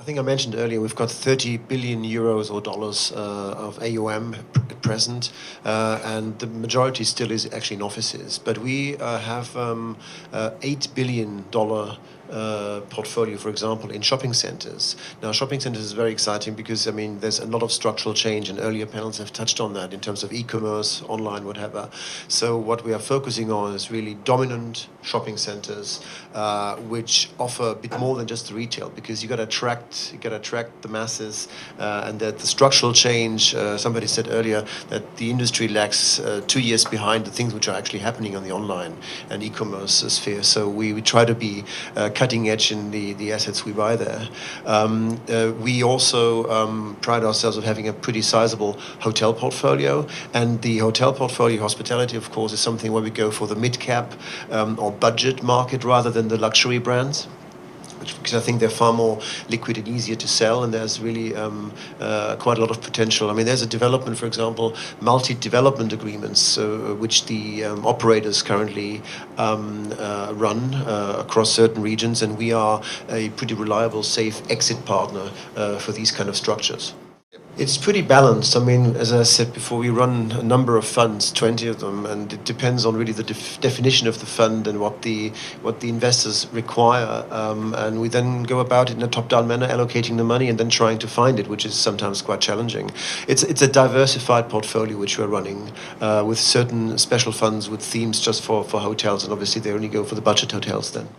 I think I mentioned earlier we've got 30 billion euros or dollars of AUM at present, and the majority still is actually in offices. But we have $8 billion portfolio, for example, in shopping centers. Now, shopping centers is very exciting because, I mean, there's a lot of structural change, and earlier panels have touched on that in terms of e-commerce, online, whatever. So what we are focusing on is really dominant shopping centers, which offer a bit more than just the retail, because you got to attract the masses, and that the structural change. Somebody said earlier that the industry lags 2 years behind the things which are actually happening on the online and e-commerce sphere. So we try to be cutting edge in the assets we buy there. We also pride ourselves of having a pretty sizable hotel portfolio, and the hotel portfolio, hospitality, of course, is something where we go for the mid-cap or budget market rather than the luxury brands, because I think they're far more liquid and easier to sell, and there's really quite a lot of potential. I mean, there's a development, for example, multi-development agreements, which the operators currently run across certain regions, and we are a pretty reliable, safe exit partner for these kind of structures. It's pretty balanced. I mean, as I said before, we run a number of funds, 20 of them, and it depends on really the definition of the fund and what the investors require. And we then go about it in a top-down manner, allocating the money and then trying to find it, which is sometimes quite challenging. It's a diversified portfolio which we're running with certain special funds with themes just for hotels, and obviously they only go for the budget hotels then.